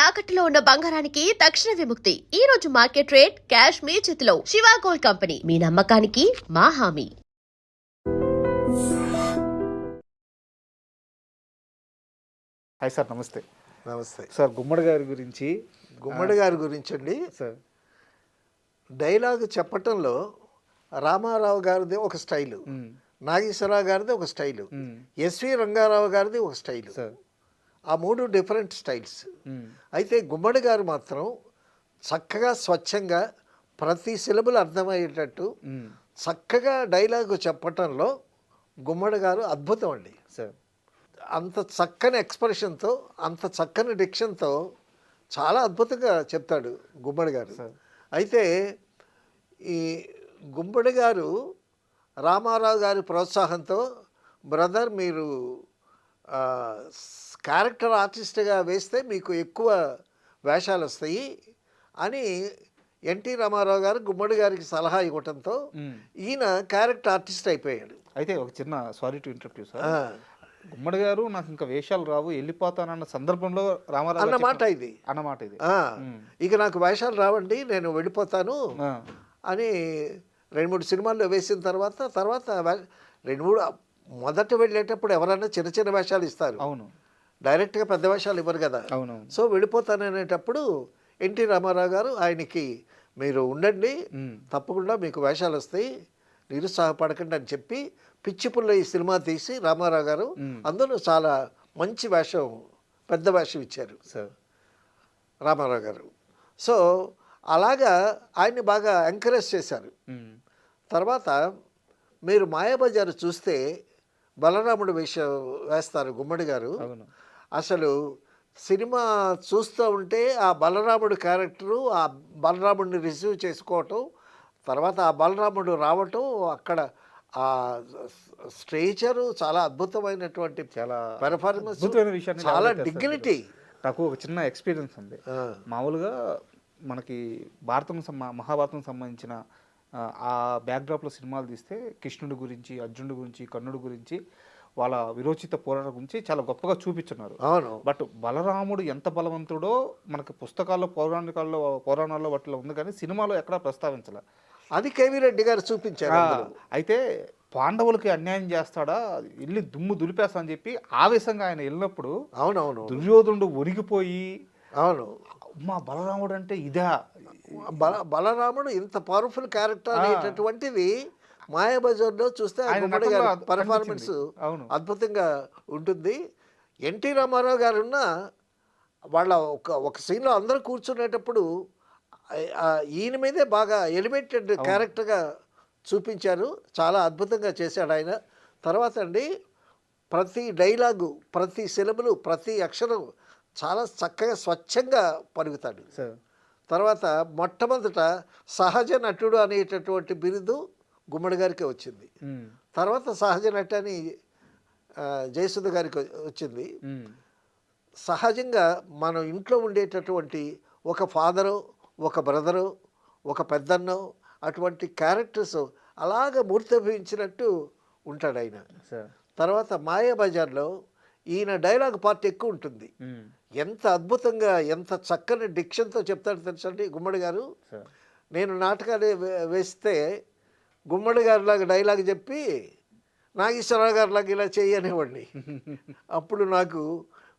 తాకట్టులో ఉన్న బంగారానికి తక్షణ విముక్తి. ఈ రోజు మార్కెట్ రేట్ క్యాష్ మీ చేతిలో. శివ గోల్డ్ కంపెనీ, మీ నమ్మకానికి మా హామీ. హాయ్ సార్, నమస్తే. నమస్తే సార్, గుమ్మడి గారి గురించి అండి. సార్, డైలాగ్ చెప్పటంలో రామారావు గారిది ఒక స్టైలు, నాగేశ్వరరావు గారిది ఒక స్టైలు, ఎస్వి రంగారావు గారిది ఒక స్టైలు. సార్, ఆ మూడు డిఫరెంట్ స్టైల్స్. అయితే గుమ్మడి గారు మాత్రం చక్కగా స్వచ్ఛంగా ప్రతి సిలబుల్ అర్థమయ్యేటట్టు చక్కగా డైలాగు చెప్పటంలో గుమ్మడి గారు అద్భుతం అండి. సార్, అంత చక్కని ఎక్స్ప్రెషన్తో, అంత చక్కని డిక్షన్తో చాలా అద్భుతంగా చెప్తాడు గుమ్మడి గారు. అయితే ఈ గుమ్మడి గారు రామారావు గారి ప్రోత్సాహంతో, బ్రదర్ మీరు క్యారెక్టర్ ఆర్టిస్ట్గా వేస్తే మీకు ఎక్కువ వేషాలు వస్తాయి అని ఎన్టీ రామారావు గారు గుమ్మడి గారికి సలహా ఇవ్వటంతో ఈయన క్యారెక్టర్ ఆర్టిస్ట్ అయిపోయాడు. అయితే ఒక చిన్న సారీ టు ఇంటరప్ట్ సార్, గుమ్మడి గారు నాకు ఇంకా వేషాలు రావు, వెళ్ళిపోతానన్న సందర్భంలో రామారావు అన్నమాట ఇది. ఇక నాకు వేషాలు రావండి, నేను వెళ్ళిపోతాను అని 2-3 సినిమాల్లో వేసిన తర్వాత 2-3 మొదట వెళ్ళేటప్పుడు ఎవరైనా చిన్న చిన్న వేషాలు ఇస్తారు. అవును, డైరెక్ట్గా పెద్ద వేషాలు ఇవ్వరు కదా. అవును. సో వెళ్ళిపోతాననేటప్పుడు ఎన్టీ రామారావు గారు ఆయనకి మీరు ఉండండి, తప్పకుండా మీకు వేషాలు వస్తాయి, నిరుత్సాహపడకండి అని చెప్పి పిచ్చిపుల్ల ఈ సినిమా తీసి రామారావు గారు అందులో చాలా మంచి వేషం, పెద్ద వేషం ఇచ్చారు సార్ రామారావు గారు. సో అలాగా ఆయన్ని బాగా ఎంకరేజ్ చేశారు. తర్వాత మీరు మాయాబజారు చూస్తే బలరాముడు వేషం వేస్తారు గుమ్మడి గారు. అసలు సినిమా చూస్తూ ఉంటే ఆ బలరాముడు క్యారెక్టరు, ఆ బలరాముడిని రిసీవ్ చేసుకోవటం, తర్వాత ఆ బలరాముడు రావటం, అక్కడ ఆ స్ట్రేచరు చాలా అద్భుతమైనటువంటి, చాలా పెర్ఫార్మెన్స్, చాలా డిగ్నిటీ. నాకు ఒక చిన్న ఎక్స్పీరియన్స్ ఉంది. మామూలుగా మనకి మహాభారతం సంబంధించిన ఆ బ్యాక్డ్రాప్లో సినిమాలు తీస్తే కృష్ణుడి గురించి, అర్జునుడి గురించి, కర్ణుడి గురించి, వాళ్ళ విరోచిత పోరాటం గురించి చాలా గొప్పగా చూపించున్నారు. అవును. బట్ బలరాముడు ఎంత బలవంతుడో మనకి పుస్తకాల్లో, పురాణాల్లో వాటిలో ఉంది, కానీ సినిమాలో ఎక్కడా ప్రస్తావించాల. అది కేవీ రెడ్డి గారు చూపించారు. అయితే పాండవులకి అన్యాయం చేస్తాడా, ఇల్లు దుమ్ము దులిపేస్తా అని చెప్పి ఆవేశంగా ఆయన వెళ్ళినప్పుడు, అవునవును, దుర్యోధనుడు ఒరిగిపోయి, అవును మా బలరాముడు అంటే ఇదా, బలరాముడు ఇంత పవర్ఫుల్ క్యారెక్టర్ అనేటటువంటిది మాయాబజార్లో చూస్తే పర్ఫార్మెన్స్ అద్భుతంగా ఉంటుంది. ఎన్టీ రామారావు గారు ఉన్న వాళ్ళ ఒక సీన్లో అందరూ కూర్చునేటప్పుడు ఈయన మీదే బాగా ఎలివేటెడ్ క్యారెక్టర్గా చూపించారు. చాలా అద్భుతంగా చేశాడు ఆయన. తర్వాత అండి ప్రతి డైలాగు, ప్రతి సిలబులు, ప్రతి అక్షరం చాలా చక్కగా స్వచ్ఛంగా పలుకుతాడు. తర్వాత మొట్టమొదట సహజ నటుడు అనేటటువంటి బిరుదు గుమ్మడి గారికి వచ్చింది. తర్వాత సహజ నటి అని జయసుధ గారికి వచ్చింది. సహజంగా మనం ఇంట్లో ఉండేటటువంటి ఒక ఫాదరు, ఒక బ్రదరు, ఒక పెద్దన్నో, అటువంటి క్యారెక్టర్స్ అలాగ మూర్తిభవించినట్టు ఉంటాడు ఆయన. తర్వాత మాయాబజార్లో ఈయన డైలాగ్ పార్ట్ ఎక్కువ ఉంటుంది. ఎంత అద్భుతంగా, ఎంత చక్కని డిక్షన్తో చెప్తాడు తెలుసండి గుమ్మడి గారు. నేను నాటకాలు వేస్తే గుమ్మడి గారిలాగా డైలాగ్ చెప్పి నాగేశ్వరరావు గారిలాగా ఇలా చేయనేవాడిని. అప్పుడు నాకు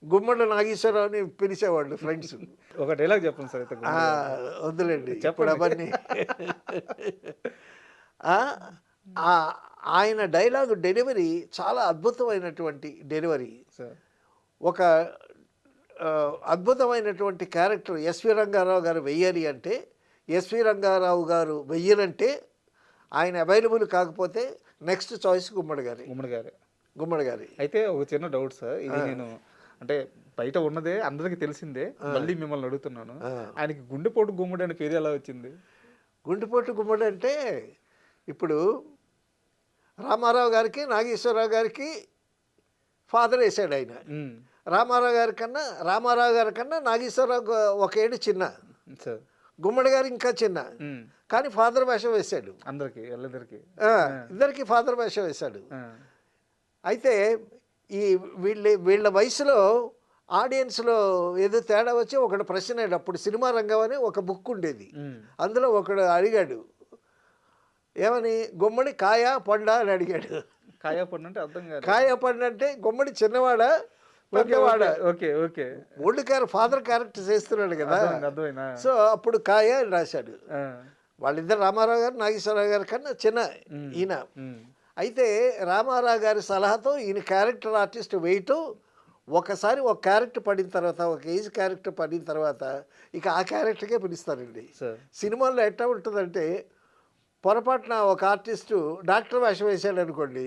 గుమ్మడి నాగేశ్వరరావు అని పిలిచేవాళ్ళు ఫ్రెండ్స్. ఒక డైలాగ్ చెప్పండి సార్. వద్దులేండి చెప్పండి అవన్నీ. ఆయన డైలాగ్ డెలివరీ చాలా అద్భుతమైనటువంటి డెలివరీ. ఒక అద్భుతమైనటువంటి క్యారెక్టర్ ఎస్వి రంగారావు గారు వెయ్యాలి అంటే, ఎస్వి రంగారావు గారు వెయ్యనంటే, ఆయన అవైలబుల్ కాకపోతే నెక్స్ట్ చాయిస్ గుమ్మడి గారి. అయితే ఒక చిన్న డౌట్ సార్, ఇది నేను అంటే బయట ఉన్నదే అందరికీ తెలిసిందే, మళ్ళీ మిమ్మల్ని అడుగుతున్నాను. ఆయనకి గుండెపోటు గుమ్మడి అనే పేరు ఎలా వచ్చింది? గుండెపోటు గుమ్మడి అంటే ఇప్పుడు రామారావు గారికి, నాగేశ్వరరావు గారికి ఫాదర్ వేసాడు ఆయన. రామారావు గారి కన్నా నాగేశ్వరరావు ఒక ఏడు చిన్న, గుమ్మడి గారు ఇంకా చిన్న, కానీ ఫాదర్ వేషం వేశాడు. ఇద్దరికి ఫాదర్ వేషం వేశాడు. అయితే వీళ్ళ వయసులో ఆడియన్స్లో ఏదో తేడా వచ్చి ఒకడు ప్రశ్న అడిగాడు. అప్పుడు సినిమా రంగం అని ఒక బుక్ ఉండేది. అందులో ఒకడు అడిగాడు, ఏమని, గుమ్మడి కాయ పండా అని అడిగాడు. కాయా పండు అంటే అర్థం కాదు. కాయ పండు అంటే గుమ్మడి చిన్నవాడా పెద్దవాడా? Okay okay. Old father character చేస్తున్నాడు కదా. అర్థమైనా. సో అప్పుడు కాయ అని రాశాడు. వాళ్ళిద్దరు రామారావు గారు నాగేశ్వరరావు గారి కన్నా చిన్న ఈయన. అయితే రామారావు గారి సలహాతో ఈయన క్యారెక్టర్ ఆర్టిస్ట్ వేయటం, ఒకసారి ఒక క్యారెక్టర్ పడిన తర్వాత, ఒక ఏజ్ క్యారెక్టర్ పడిన తర్వాత ఇక ఆ క్యారెక్టర్కే పిలుస్తారండి. సినిమాల్లో ఎట్లా ఉంటుందంటే, పొరపాటున ఒక ఆర్టిస్టు డాక్టర్ వేషం వేశాడు అనుకోండి,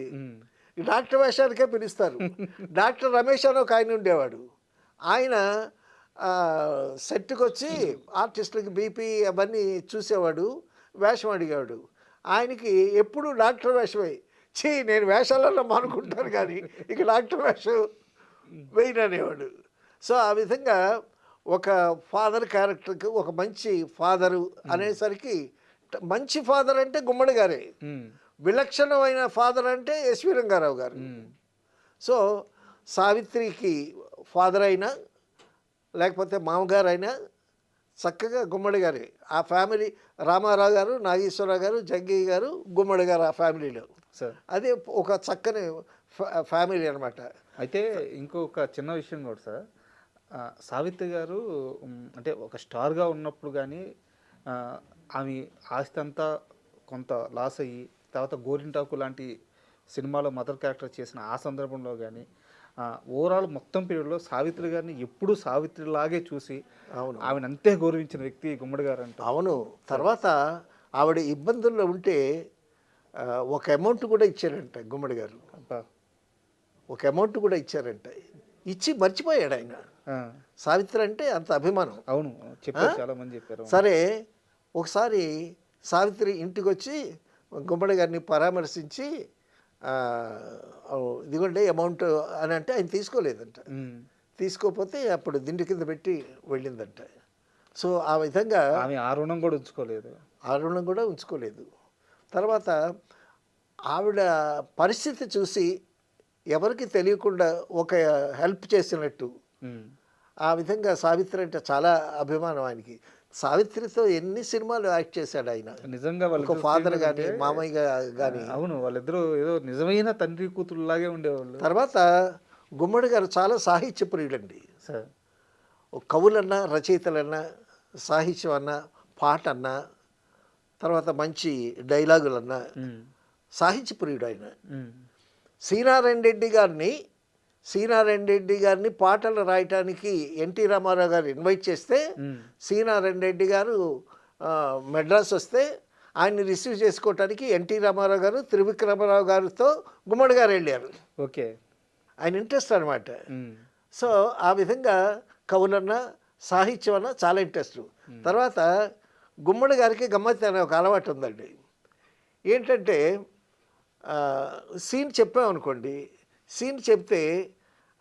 ఈ డాక్టర్ వేషానికే పిలుస్తారు. డాక్టర్ రమేష్ అని ఒక ఆయన ఉండేవాడు. ఆయన సెట్కి వచ్చి ఆర్టిస్టులకి బీపీ అవన్నీ చూసేవాడు, వేషం అడిగేవాడు. ఆయనకి ఎప్పుడు డాక్టర్ వేషమే. నేను వేషాలలో మానుకుంటాను కానీ ఇక డాక్టర్ వేషం వేయననేవాడు. సో ఆ విధంగా ఒక ఫాదర్ క్యారెక్టర్కి ఒక మంచి ఫాదరు అనేసరికి, మంచి ఫాదర్ అంటే గుమ్మడి గారే, విలక్షణమైన ఫాదర్ అంటే ఎస్వి రంగారావు గారు. సో సావిత్రికి ఫాదర్ అయినా లేకపోతే మామగారు అయినా చక్కగా గుమ్మడి గారే. ఆ ఫ్యామిలీ రామారావు గారు, నాగేశ్వరరావు గారు, జగ్గయ్య గారు, గుమ్మడి గారు ఆ ఫ్యామిలీలో. అదే ఒక చక్కని ఫ్యామిలీ అనమాట. అయితే ఇంకొక చిన్న విషయం కూడా సార్, సావిత్రి గారు అంటే ఒక స్టార్గా ఉన్నప్పుడు కానీ ఆమె ఆస్తి అంతా కొంత లాస్ అయ్యి తర్వాత గోరింటాకు లాంటి సినిమాలో మదర్ క్యారెక్టర్ చేసిన ఆ సందర్భంలో కానీ ఓవరాల్ మొత్తం పీరియడ్లో సావిత్రి గారిని ఎప్పుడూ సావిత్రిలాగే చూసి ఆమెను అంతే గౌరవించిన వ్యక్తి గుమ్మడి గారు అంట. అవును. తర్వాత ఆవిడ ఇబ్బందుల్లో ఉంటే ఒక అమౌంట్ కూడా ఇచ్చారంట గుమ్మడి గారు. ఒక అమౌంట్ కూడా ఇచ్చారంట. ఇచ్చి మర్చిపోయాడు ఆయన. సావిత్రి అంటే అంత అభిమానం. అవును, చెప్పారు, చాలా మంది చెప్పారు. సరే, ఒకసారి సావిత్రి ఇంటికి వచ్చి గుమ్మడి గారిని పరామర్శించి, ఇదిగోండి అమౌంట్ అని అంటే ఆయన తీసుకోలేదంట. తీసుకోకపోతే అప్పుడు దిండి కింద పెట్టి వెళ్ళిందంట. సో ఆ విధంగా ఆమె ఆ రుణం కూడా ఉంచుకోలేదు. ఆ రుణం కూడా ఉంచుకోలేదు. తర్వాత ఆవిడ పరిస్థితి చూసి ఎవరికి తెలియకుండా ఒక హెల్ప్ చేసినట్టు, ఆ విధంగా సావిత్రి అంటే చాలా అభిమానం ఆయనకి. సావిత్రితో ఎన్ని సినిమాలు యాక్ట్ చేశాడు ఆయన. నిజంగా ఒక ఫాదర్ కానీ మామయ్య కానీ. అవును, వాళ్ళిద్దరూ ఏదో నిజమైన తండ్రి కూతురులాగే ఉండేవాళ్ళు. తర్వాత గుమ్మడి గారు చాలా సాహిత్య ప్రియుడండి. కవులన్నా, రచయితలన్నా, సాహిత్యం అన్నా, పాట అన్నా, తర్వాత మంచి డైలాగులన్నా సాహిత్య ప్రియుడు ఆయన. శ్రీనారాయణ రెడ్డి గారిని పాటలు రాయటానికి ఎన్టీ రామారావు గారు ఇన్వైట్ చేస్తే, శ్రీనారాయణ రెడ్డి గారు మెడ్రాస్ వస్తే ఆయన్ని రిసీవ్ చేసుకోవటానికి ఎన్టీ రామారావు గారు, త్రివిక్రమరావు గారితో గుమ్మడి గారు వెళ్ళారు. ఓకే, ఆయన ఇంట్రెస్ట్ అనమాట. సో ఆ విధంగా కవులన్నా, సాహిత్యం అన్నా చాలా ఇంట్రెస్ట్. తర్వాత గుమ్మడి గారికి గమ్మత్తు అనే ఒక అలవాటు ఉందండి. ఏంటంటే సీన్ చెప్పామనుకోండి, సీన్ చెప్తే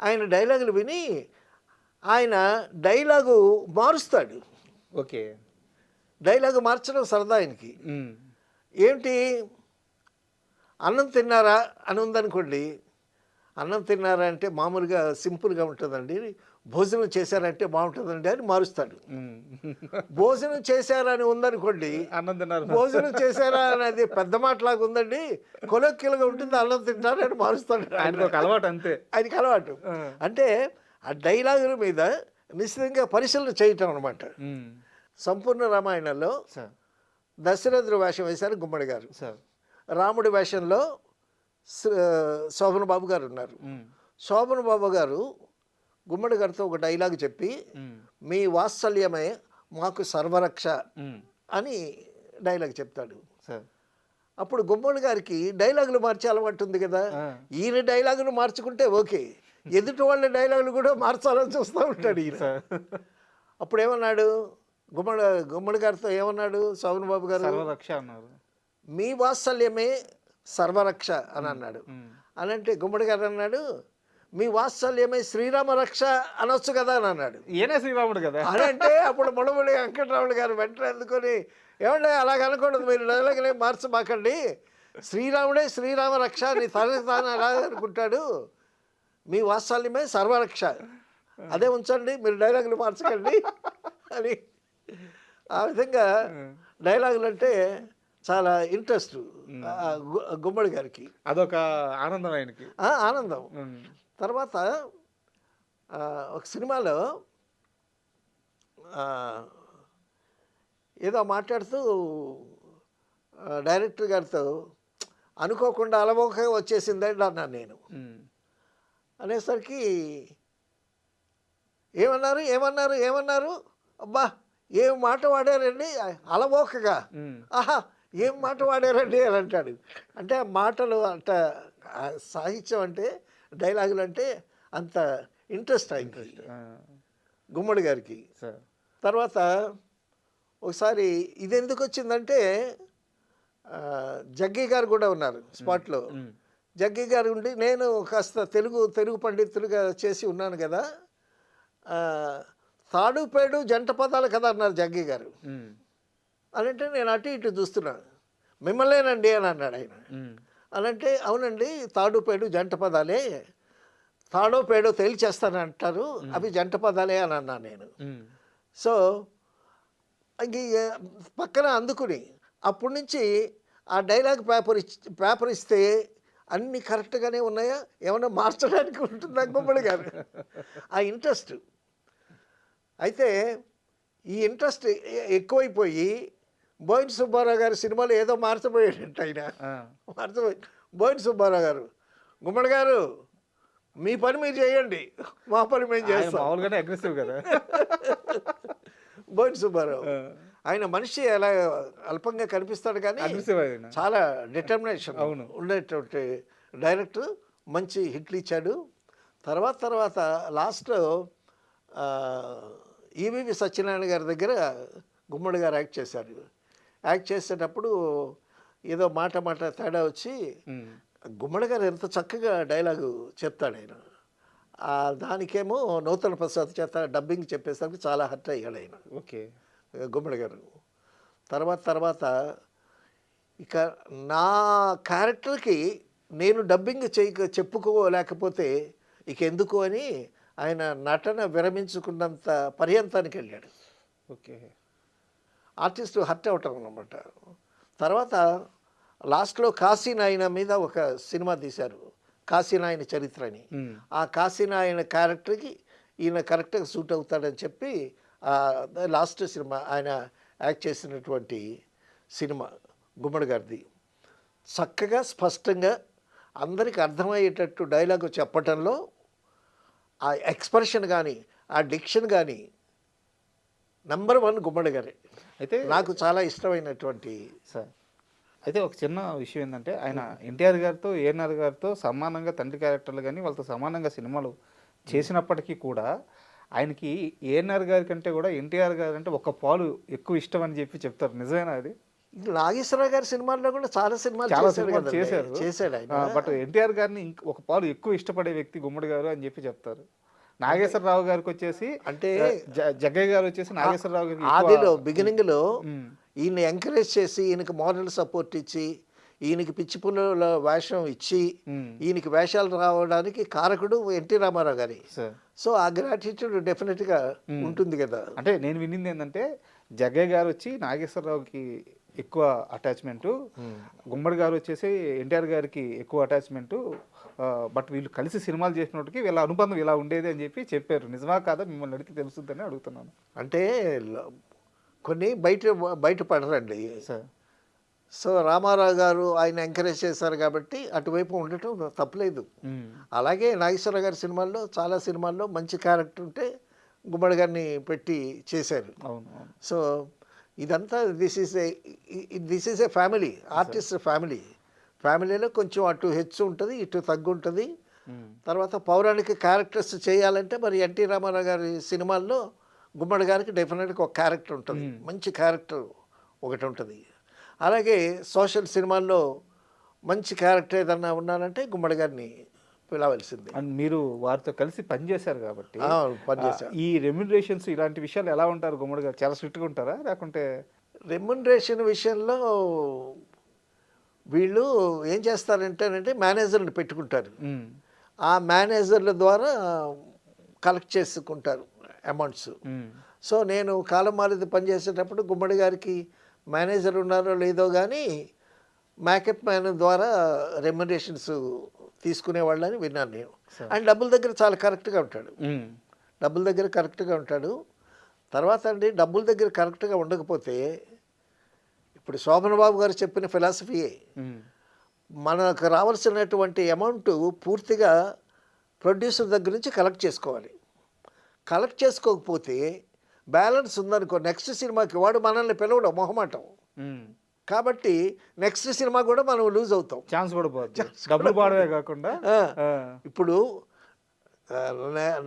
ఆయన డైలాగులు విని ఆయన డైలాగు మారుస్తాడు. ఓకే, డైలాగు మార్చడం సరదా ఆయనకి. ఏమిటి, అన్నం తిన్నారా అని ఉందనుకోండి, అన్నం తిన్నారా అంటే మామూలుగా సింపుల్గా ఉంటుందండి, భోజనం చేశారంటే బాగుంటుందండి అని మారుస్తాడు. భోజనం చేశారని ఉందనుకోండి, అన్నం తిన్నారు, భోజనం చేశారా అనేది పెద్ద మాటలాగా ఉందండి, కొలొక్కిలుగా ఉంటుంది, అన్నం తింటారు అని మారుస్తాడు. ఆయనకు అలవాటు, అంతే ఆయనకి అలవాటు. అంటే ఆ డైలాగుల మీద నిశ్చితంగా పరిశీలన చేయటం అనమాట. సంపూర్ణ రామాయణంలో దశరథుడు వేషం వేశారు గుమ్మడి గారు. రాముడి వేషంలో శోభన్ బాబు గారు ఉన్నారు. శోభన్ బాబు గారు గుమ్మడి గారితో ఒక డైలాగ్ చెప్పి, మీ వాత్సల్యమే మాకు సర్వరక్ష అని డైలాగ్ చెప్తాడు. అప్పుడు గుమ్మడి గారికి డైలాగులు మార్చే అలవాటు ఉంది కదా, ఈయన డైలాగులు మార్చుకుంటే ఓకే, ఎదుటి వాళ్ళ డైలాగులు కూడా మార్చాలని చూస్తూ ఉంటాడు ఈయన. అప్పుడు ఏమన్నాడు గుమ్మడి గారితో, ఏమన్నాడు శోభన్ బాబు గారు, సర్వరక్ష అన్నారు. మీ వాత్సల్యమే సర్వరక్ష అని అన్నాడు. అని అంటే గుమ్మడి గారు అన్నాడు, మీ వాత్సల్యమే శ్రీరామ రక్ష అనొచ్చు కదా అని అన్నాడు. ఈయనే శ్రీరాముడు కదా అని అంటే అప్పుడు ముడముడి వెంకటరాముడు గారు వెంటనే అందుకొని, ఏమంటే అలాగ అనకూడదు, మీరు డైలాగులే మార్చమాకండి, శ్రీరాముడే శ్రీరామ రక్ష అని తనని తాను ఎలా అనుకుంటాడు, మీ వాత్సల్యమే సర్వరక్ష అదే ఉంచండి, మీరు డైలాగులు మార్చకండి అని. ఆ విధంగా డైలాగులు అంటే చాలా ఇంట్రెస్ట్ గుమ్మడి గారికి. అదొక ఆనందం ఆయనకి. ఆనందం. తర్వాత ఒక సినిమాలో ఆ, ఏదో మాట్లాడుతూ డైరెక్టర్ గారితో అనుకోకుండా అలవోకగా వచ్చేసిందండి అన్నాను నేను. అనేసరికి ఏమన్నారు ఏమన్నారు ఏమన్నారు, అబ్బా ఏం మాట వాడారండి అలవోకగా, ఆహా ఏం మాట వాడారండి అని అంటాడు. అంటే ఆ మాటలు అంత సాహిత్యం అంటే డైలాగులు అంటే అంత ఇంట్రెస్ట్ అయింది గుమ్మడి గారికి. తర్వాత ఒకసారి ఇది ఎందుకు వచ్చిందంటే జగ్గీ గారు కూడా ఉన్నారు స్పాట్లో. జగ్గీ గారు ఉండి నేను కాస్త తెలుగు పండితులుగా చేసి ఉన్నాను కదా, తాడుపేడు జంట పదాలు కదా అన్నారు జగ్గీ గారు. అని అంటే నేను అటు ఇటు చూస్తున్నాను, మిమ్మల్నేనండి అని అన్నాడు ఆయన. అనంటే అవునండి తాడుపేడు జంట పదాలే, తాడో పేడో తేల్చేస్తాను అంటారు, అవి జంట పదాలే అని అన్నాను నేను. సో పక్కన అందుకుని అప్పటి నుంచి ఆ డైలాగ్ పేపర్ ఇస్తే అన్నీ కరెక్ట్గానే ఉన్నాయా, ఏమన్నా మార్చడానికి ఉంటుందా గుమ్మడి గారు. ఆ ఇంట్రెస్ట్ అయితే ఈ ఇంట్రెస్ట్ ఎక్కువైపోయి బోయిన సుబ్బారావు గారి సినిమాలో ఏదో మార్చబోయేటట్టు ఆయన మార్చబోయి, బోయిన సుబ్బారావు గారు గుమ్మడి గారు మీ పని మీరు చేయండి, మా పని మేము చేస్తాం. మామూలుగానే అగ్రెసివ్ కదా బోయిన సుబ్బారావు. ఆయన మనిషి అలా అల్పంగా కనిపిస్తాడు కానీ చాలా డిటర్మినేషన్ ఉండేటువంటి డైరెక్టర్. మంచి హిట్లు ఇచ్చాడు. తర్వాత లాస్ట్లో ఈవీవి సత్యనారాయణ గారి దగ్గర గుమ్మడి గారు యాక్ట్ చేశారు. యాక్ట్ చేసేటప్పుడు ఏదో మాట తేడా వచ్చి గుమ్మడి గారు ఎంత చక్కగా డైలాగు చెప్తాడు ఆయన. దానికేమో నూతన ప్రసాద్ చేత డబ్బింగ్ చెప్పేసరికి చాలా హర్ట్ అయ్యాడు ఆయన. ఓకే గుమ్మడి గారు. తర్వాత ఇక నా క్యారెక్టర్కి నేను డబ్బింగ్ చెప్పుకోలేకపోతే ఇక ఎందుకు అని ఆయన నటన విరమించుకున్నంత పర్యంతానికి వెళ్ళాడు. ఓకే ఆర్టిస్ట్ హర్ట్ అవటం అన్నమాట. తర్వాత లాస్ట్లో కాశీనాయన మీద ఒక సినిమా తీశారు, కాశీనాయన చరిత్ర అని. ఆ కాశీనాయన క్యారెక్టర్కి ఈయన కరెక్ట్గా సూట్ అవుతాడని చెప్పి లాస్ట్ సినిమా ఆయన యాక్ట్ చేసినటువంటి సినిమా గుమ్మడి గారిది. చక్కగా స్పష్టంగా అందరికి అర్థమయ్యేటట్టు డైలాగు చెప్పటంలో ఆ ఎక్స్ప్రెషన్ కానీ ఆ డిక్షన్ కానీ నంబర్ 1 గుమ్మడి గారే. అయితే నాకు చాలా ఇష్టమైనటువంటి సార్. అయితే ఒక చిన్న విషయం ఏంటంటే ఆయన ఎన్టీఆర్ గారితో ఏఎన్ఆర్ గారితో సమానంగా తండ్రి క్యారెక్టర్లు కానీ వాళ్ళతో సమానంగా సినిమాలు చేసినప్పటికీ కూడా ఆయనకి ఏఎన్ఆర్ గారి కంటే కూడా ఎన్టీఆర్ గారు అంటే ఒక పాలు ఎక్కువ ఇష్టం అని చెప్తారు. నిజమేనా అది? నాగేశ్వరరావు గారి సినిమాల్లో కూడా చాలా సినిమాలు చేశాడు ఆయన. బట్ ఎన్టీఆర్ గారిని ఒక పాలు ఎక్కువ ఇష్టపడే వ్యక్తి గుమ్మడి గారు అని చెప్తారు. నాగేశ్వరరావు గారికి వచ్చేసి అంటే జగ్గయ్య గారు వచ్చేసి నాగేశ్వరరావు గారికి ఆదిలో బిగినింగ్లో ఈయన ఎంకరేజ్ చేసి ఈయనకి మోరల్ సపోర్ట్ ఇచ్చి ఈయనకి పిచ్చి పుల్ల వేషం ఇచ్చి ఈయనకి వేషాలు రావడానికి కారకుడు ఎన్టీ రామారావు గారి. సో ఆ గ్రాటిట్యూడ్ డెఫినెట్గా ఉంటుంది కదా. అంటే నేను వినింది ఏంటంటే జగ్గయ్య గారు వచ్చి నాగేశ్వరరావుకి ఎక్కువ అటాచ్మెంటు, గుమ్మడి గారు వచ్చేసి ఎన్టీఆర్ గారికి ఎక్కువ అటాచ్మెంటు, బట్ వీళ్ళు కలిసి సినిమాలు చేసినప్పటికీ వీళ్ళ అనుబంధం ఇలా ఉండేది అని చెప్పారు. నిజమా కాదా మిమ్మల్ని అడిగితే తెలుస్తుందని అడుగుతున్నాను. అంటే కొన్ని బయట పడరండి సార్. సో రామారావు గారు ఆయన ఎంకరేజ్ చేశారు కాబట్టి అటువైపు ఉండటం తప్పలేదు. అలాగే నాగేశ్వరరావు గారి సినిమాల్లో చాలా సినిమాల్లో మంచి క్యారెక్టర్ ఉంటే గుమ్మడి గారిని పెట్టి చేశారు. సో ఇదంతా this is a family, artist ఫ్యామిలీలో కొంచెం అటు హెచ్చు ఉంటుంది, ఇటు తగ్గు ఉంటుంది. తర్వాత పౌరాణిక క్యారెక్టర్స్ చేయాలంటే మరి ఎన్టీ రామారావు గారి సినిమాల్లో గుమ్మడి గారికి డెఫినెట్గా ఒక క్యారెక్టర్ ఉంటుంది, మంచి క్యారెక్టర్ ఒకటి ఉంటుంది. అలాగే సోషల్ సినిమాల్లో మంచి క్యారెక్టర్ ఏదన్నా ఉన్నానంటే గుమ్మడి గారిని పిలవలసింది. అండ్ మీరు వారితో కలిసి పనిచేశారు కాబట్టి ఈ రెమ్యునరేషన్స్ ఇలాంటి విషయాలు ఎలా ఉంటారు గుమ్మడి గారు? చాలా స్ట్రిక్ట్గా ఉంటారా లేకుంటే? రెమ్యునరేషన్ విషయంలో వీళ్ళు ఏం చేస్తారంటేనంటే మేనేజర్ని పెట్టుకుంటారు. ఆ మేనేజర్ల ద్వారా కలెక్ట్ చేసుకుంటారు అమౌంట్స్. సో నేను కాలం మారేది పనిచేసేటప్పుడు గుమ్మడి గారికి మేనేజర్ ఉన్నారో లేదో కానీ మేకప్ మ్యాన్ ద్వారా రెమ్యునరేషన్స్ తీసుకునేవాళ్ళని విన్నాను నేను. అండ్ డబ్బుల దగ్గర చాలా కరెక్ట్గా ఉంటాడు. డబ్బుల దగ్గర కరెక్ట్గా ఉంటాడు. తర్వాత అండి డబ్బుల దగ్గర కరెక్ట్గా ఉండకపోతే ఇప్పుడు శోభన్ బాబు గారు చెప్పిన ఫిలాసఫీయే, మనకు రావాల్సినటువంటి అమౌంట్ పూర్తిగా ప్రొడ్యూసర్ దగ్గర నుంచి కలెక్ట్ చేసుకోవాలి. కలెక్ట్ చేసుకోకపోతే బ్యాలెన్స్ ఉందనుకో నెక్స్ట్ సినిమాకి వాడు మనల్ని పిలవడం మొహమాటం. కాబట్టి నెక్స్ట్ సినిమా కూడా మనం లూజ్ అవుతాం, ఛాన్స్ కూడా పోతుంది. డబ్బులు పాడవే కాకుండా ఇప్పుడు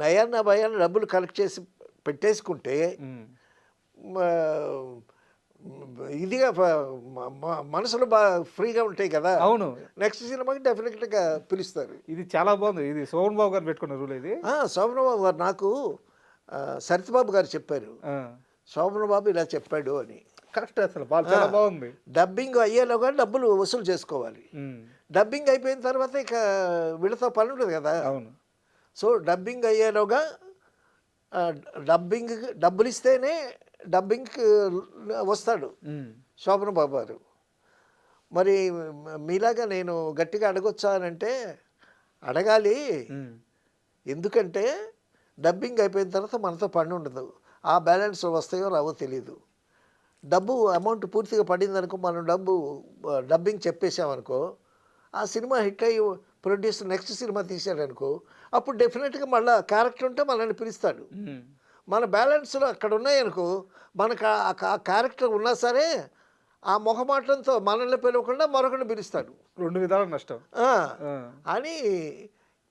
నయాన్న భయాన్ని డబ్బులు కలెక్ట్ చేసి పెట్టేసుకుంటే ఇదిగా మనసులు బాగా ఫ్రీగా ఉంటాయి కదా. అవును, నెక్స్ట్ సినిమాకి డెఫినెట్గా పిలుస్తారు. ఇది చాలా బాగుంది. ఇది శోభన్ బాబు గారు పెట్టుకున్న రూల్ ఇది. శోభన్ బాబు గారు నాకు సరితబాబు గారు చెప్పారు, శోభన్ బాబు ఇలా చెప్పాడు అని. కరెక్ట్, అసలు చాలా బాగుంది. డబ్బింగ్ అయ్యేలోగా డబ్బులు వసూలు చేసుకోవాలి. డబ్బింగ్ అయిపోయిన తర్వాత ఇక వీళ్ళతో పని ఉంటుంది కదా. అవును. సో డబ్బింగ్ అయ్యేలోగా డబ్బులు ఇస్తేనే డబ్బింగ్కి వస్తాడు శోభన్ బాబు గారు. మరి మీలాగా నేను గట్టిగా అడగొచ్చా అని అంటే అడగాలి. ఎందుకంటే డబ్బింగ్ అయిపోయిన తర్వాత మనతో పని ఉండదు. ఆ బ్యాలెన్స్ వస్తాయో రావో తెలియదు. డబ్బు అమౌంట్ పూర్తిగా పడిందనుకో, మనం డబ్బింగ్ చెప్పేసామనుకో, ఆ సినిమా హిట్ అయ్యి ప్రొడ్యూసర్ నెక్స్ట్ సినిమా తీశాడనుకో, అప్పుడు డెఫినెట్గా మళ్ళీ క్యారెక్టర్ ఉంటే మనల్ని పిలుస్తాడు. మన బ్యాలెన్స్లో అక్కడ ఉన్నాయనుకో, మనకు ఆ క్యారెక్టర్ ఉన్నా సరే ఆ మొహమాటంతో మనల్ని పిలవకుండా మరొకరిని పిలుస్తాడు. రెండు విధాలు నష్టం అని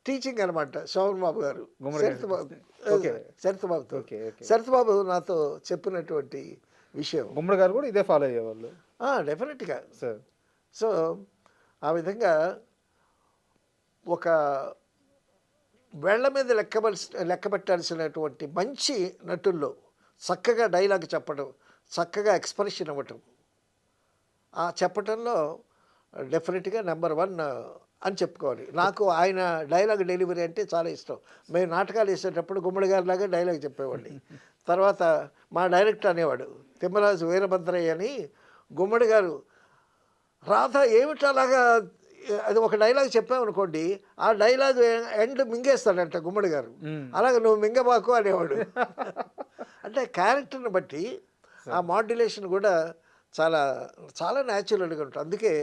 టీచింగ్ అనమాట శోభన్ బాబు గారు సరితబాబుతో. సరితబాబు నాతో చెప్పినటువంటి విషయం. గుమ్మడి గారు కూడా ఇదే ఫాలో అయ్యేవాళ్ళు డెఫినెట్గా. సో ఆ విధంగా ఒక వేళ్ల మీద లెక్క పెట్టాల్సినటువంటి మంచి నటుల్లో చక్కగా డైలాగ్ చెప్పడం, చక్కగా ఎక్స్ప్రెషన్ ఇవ్వటం, ఆ చెప్పటంలో డెఫినెట్గా నెంబర్ 1 అని చెప్పుకోవాలి. నాకు ఆయన డైలాగ్ డెలివరీ అంటే చాలా ఇష్టం. మేము నాటకాలు వేసేటప్పుడు గుమ్మడి గారిలాగా డైలాగ్ చెప్పేవాడిని. తర్వాత మా డైరెక్టర్ అనేవాడు తిమ్మరాజు వీరభద్రయ్య అని, గుమ్మడి గారు రాధ ఏమిటి అలాగా, అది ఒక డైలాగ్ చెప్పామనుకోండి, ఆ డైలాగ్ ఎండ్ మింగేస్తాడంట గుమ్మడి గారు. అలాగే నువ్వు మింగబాకు అనేవాడు. అంటే క్యారెక్టర్ని బట్టి ఆ మాడ్యులేషన్ కూడా చాలా చాలా న్యాచురల్గా ఉంటుంది. అందుకే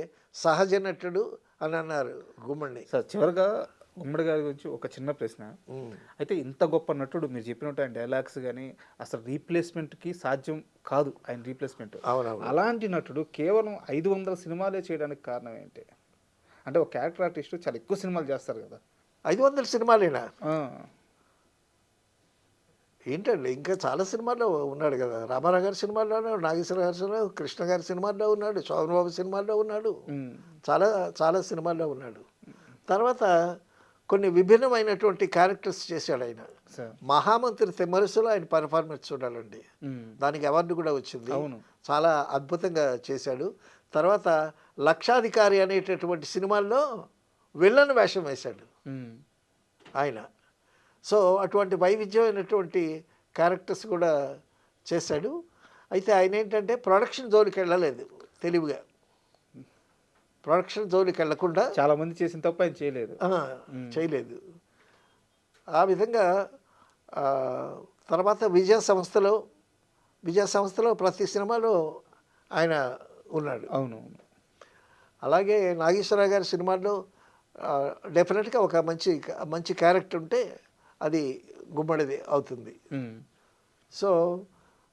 సహజ నటుడు అని అన్నారు గుమ్మడిని. సార్ చివరిగా గుమ్మడి గారి గురించి ఒక చిన్న ప్రశ్న. అయితే ఇంత గొప్ప నటుడు మీరు చెప్పినట్టు ఆయన డైలాగ్స్ కానీ అసలు రీప్లేస్మెంట్కి సాధ్యం కాదు ఆయన రీప్లేస్మెంట్. అవునవును. అలాంటి నటుడు కేవలం 500 సినిమాలే చేయడానికి కారణం ఏంటి? అంటే ఒక క్యారెక్టర్ ఆర్టిస్ట్ చాలా ఎక్కువ సినిమాలు చేస్తారు కదా. 500 సినిమాలేనా ఏంటండి, ఇంకా చాలా సినిమాల్లో ఉన్నాడు కదా. రామారావు గారి సినిమాల్లో ఉన్నాడు, నాగేశ్వర గారి సినిమా, కృష్ణ గారి సినిమాల్లో ఉన్నాడు, శోభన్ బాబు సినిమాల్లో ఉన్నాడు, చాలా చాలా సినిమాల్లో ఉన్నాడు. తర్వాత కొన్ని విభిన్నమైనటువంటి క్యారెక్టర్స్ చేశాడు ఆయన. మహామంత్రి తిమ్మరసులో ఆయన పర్ఫార్మెన్స్ చూడాలండి, దానికి అవార్డు కూడా వచ్చింది. చాలా అద్భుతంగా చేశాడు. తర్వాత లక్షాధికారి అనేటటువంటి సినిమాల్లో విలన్ వేషం వేశాడు ఆయన. సో అటువంటి వైవిధ్యమైనటువంటి క్యారెక్టర్స్ కూడా చేశాడు. అయితే ఆయన ఏంటంటే ప్రొడక్షన్ జోలికి వెళ్ళలేదు, తెలివిగా ప్రొడక్షన్ జోలికి వెళ్ళకుండా. చాలామంది చేసిన తప్ప ఆయన చేయలేదు. ఆ విధంగా తర్వాత విజయ సంస్థలో ప్రతి సినిమాలో ఆయన ఉన్నాడు. అవును. అలాగే నాగేశ్వరరావు గారి సినిమాల్లో డెఫినెట్గా ఒక మంచి క్యారెక్టర్ ఉంటే అది గుమ్మడిది అవుతుంది. సో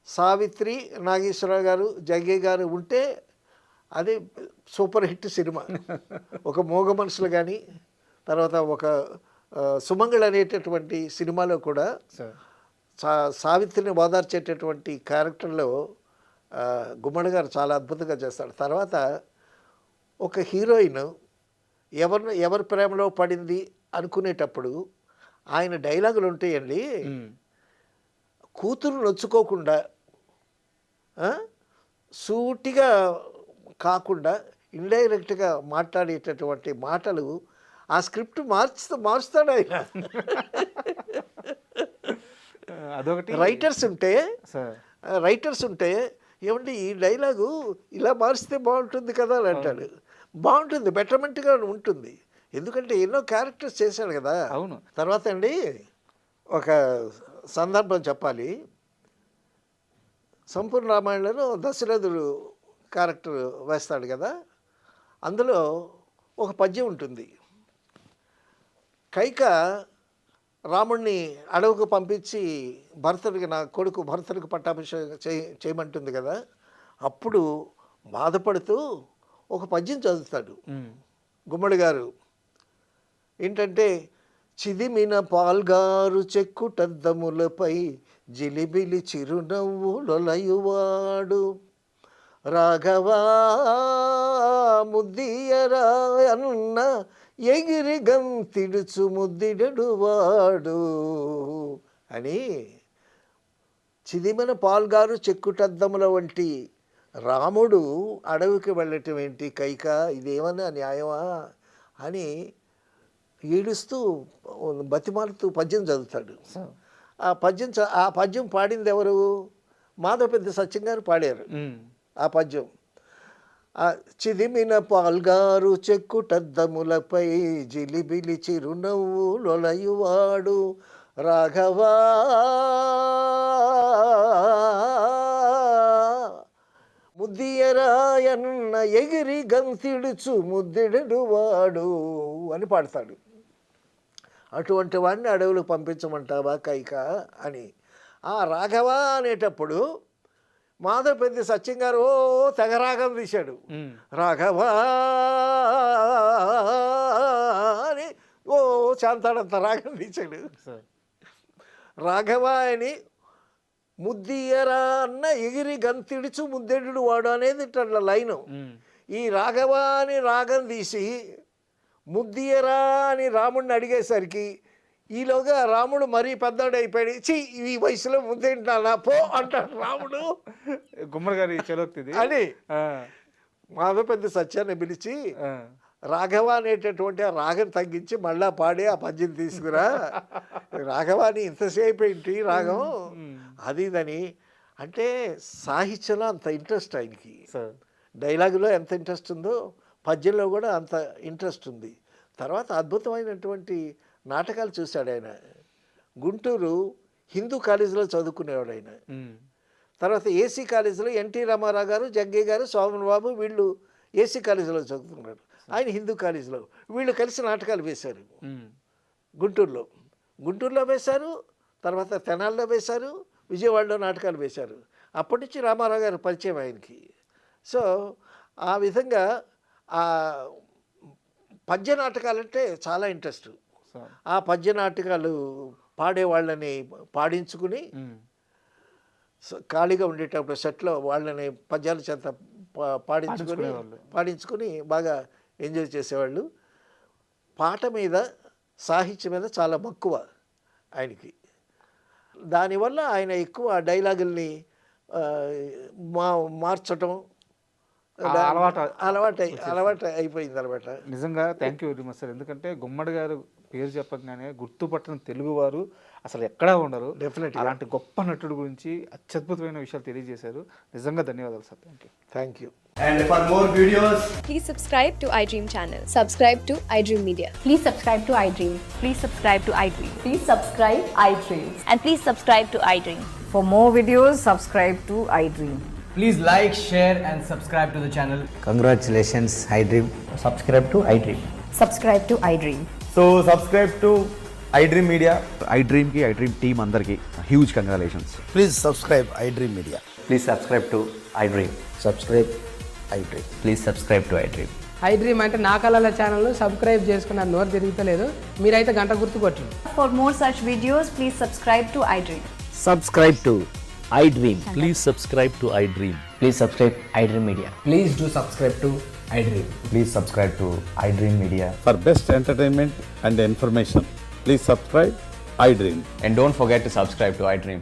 సావిత్రి, నాగేశ్వరరావు గారు, జగ్గయ్య గారు ఉంటే అది సూపర్ హిట్ సినిమా. ఒక మోగ మనుషులు కానీ, తర్వాత ఒక సుమంగళ అనేటటువంటి సినిమాలో కూడా సావిత్రిని ఓదార్చేటటువంటి క్యారెక్టర్లో గుమ్మడి గారు చాలా అద్భుతంగా చేస్తాడు. తర్వాత ఒక హీరోయిన్ ఎవరి ప్రేమలో పడింది అనుకునేటప్పుడు ఆయన డైలాగులు ఉంటాయండి, కూతురు నొచ్చుకోకుండా సూటిగా కాకుండా ఇండైరెక్ట్గా మాట్లాడేటటువంటి మాటలు ఆ స్క్రిప్ట్ మారుస్తాడు ఆయన. అదొకటి రైటర్స్ ఉంటే ఏమంటే ఈ డైలాగు ఇలా మారిస్తే బాగుంటుంది కదా అని అంటాడు. బాగుంటుంది, బెటర్మెంట్గా ఉంటుంది. ఎందుకంటే ఎన్నో క్యారెక్టర్స్ చేశాడు కదా. అవును. తర్వాత అండి ఒక సందర్భం చెప్పాలి. సంపూర్ణ రామాయణంలో దశరథుడు క్యారెక్టర్ వేస్తాడు కదా, అందులో ఒక పద్యం ఉంటుంది. కైక రాముణ్ణి అడవుకు పంపించి భరతుడికి, నా కొడుకు భరతుడికి పట్టాభిషేకం చేయమంటుంది కదా, అప్పుడు బాధపడుతూ ఒక పద్యం చదువుతాడు గుమ్మడి గారు. ఏంటంటే, చిదిమిన పాల్గారు చెక్కుటద్దములపై జిలిబిలి చిరునవ్వులొలయువాడు, రాఘవా ముద్దియరా అన్న ఎగిరి గంతిడుచు ముద్దిడడువాడు అని. చిదిమిన పాల్గారు చెక్కుటద్దముల వంటి రాముడు అడవికి వెళ్ళటం ఏంటి కైక, ఇదేమన్నా న్యాయమా అని ఏడుస్తూ బతిమాలుతూ పద్యం చదువుతాడు. ఆ పద్యం పాడింది ఎవరు? మాధవపెద్ద సత్యం గారు పాడారు ఆ పద్యం. చిదిమిన పాల్గారు చెక్కుటద్దములపై జిలిబిలి చిరునవ్వులొలయువాడు, రాఘవా ముద్దియరాయన్న ఎగిరి గంతిడుచు ముద్దిడువాడు అని పాడతాడు. అటువంటి వాడిని అడవులకు పంపించమంటావా కైక అని. ఆ రాఘవ అనేటప్పుడు మాధవపెద్ది సత్యం గారు ఓ తెగరాగం తీశాడు. రాఘవ అని ఓ శాంతాడంత రాగం తీశాడు. రాఘవ అని ముద్దియరా అన్న ఎగిరి గంతిడుచు ముద్దెడు వాడు అనేది ఇట్లా లైను. ఈ రాఘవ అని రాగం తీసి ముద్దియరా అని రాముడిని అడిగేసరికి ఈలోగా రాముడు మరీ పెద్దవాడు అయిపోయాడు. ఈ వయసులో ముద్దేంటానా పో అంటాడు రాముడు. గుమ్మడి గారి చలోక్తిది అని మాధవపెద్ద సత్యాన్ని పిలిచి రాఘవ అనేటటువంటి ఆ రాగం తగ్గించి మళ్ళా పాడి ఆ పద్యం తీసుకురా, రాఘవాని ఇంతసేపు ఏంటి రాగం అది ఇదని. అంటే సాహిత్యంలో అంత ఇంట్రెస్ట్ ఆయనకి, డైలాగులో ఎంత ఇంట్రెస్ట్ ఉందో పద్యంలో కూడా అంత ఇంట్రెస్ట్ ఉంది. తర్వాత అద్భుతమైనటువంటి నాటకాలు చూశాడు ఆయన. గుంటూరు హిందూ కాలేజీలో చదువుకునేవాడు ఆయన. తర్వాత ఏసీ కాలేజీలో ఎన్టీ రామారావు గారు, జగ్గయ్య గారు, సోమన్ బాబు వీళ్ళు ఏసీ కాలేజీలో చదువుకున్నాడు. ఆయన హిందూ కాలేజీలో. వీళ్ళు కలిసి నాటకాలు వేశారు గుంటూరులో వేశారు, తర్వాత తెనాల్లో వేశారు, విజయవాడలో నాటకాలు వేశారు. అప్పటి నుంచి రామారావు గారు పరిచయం ఆయనకి. సో ఆ విధంగా ఆ పద్య నాటకాలంటే చాలా ఇంట్రెస్ట్. ఆ పద్య నాటకాలు పాడేవాళ్ళని పాడించుకుని ఖాళీగా ఉండేటప్పుడు సెట్లో వాళ్ళని పద్యాల చేత పాడించుకుని బాగా ఎంజాయ్ చేసేవాళ్ళు. పాట మీద, సాహిత్యం మీద చాలా మక్కువ ఆయనకి. దానివల్ల ఆయన ఎక్కువ డైలాగుల్ని మార్చటం అలవాటు అయిపోయింది అనమాట. నిజంగా thank you very much sir. ఎందుకంటే గుమ్మడి గారు పేరు చెప్పగానే గుర్తుపట్టని తెలుగువారు అసలు ఎక్కడా ఉండరు. డెఫినెట్లీ అలాంటి గొప్ప నటుడు గురించి అత్యద్భుతమైన విషయాలు తెలియజేశారు. నిజంగా ధన్యవాదాలు sir. Thank you. And for more videos, please subscribe to iDream channel. Subscribe to iDream Media. Please subscribe to iDream. Please subscribe to iDream. Please subscribe iDream. And please subscribe to iDream. For more videos, subscribe to iDream. please like, share and subscribe to the channel. Congratulations, iDream. Subscribe to iDream. Subscribe to iDream. So subscribe to iDream Media. iDream ki iDream team andarki huge congratulations. Please subscribe iDream Media. Please subscribe to iDream. Subscribe iDream. Please subscribe to iDream. iDream అంటే నా కళల ఛానల్ను subscribe చేసుకున్న నోరు తిరుగుతలేదు, మీరైతే గంట గుర్తు కొట్టండి. For more such videos, please subscribe to iDream. Subscribe to iDream. Please subscribe to iDream. Please subscribe iDream Media. Please do subscribe to iDream. Please subscribe to iDream Media. For best entertainment and information, please subscribe iDream. And don't forget to subscribe to iDream.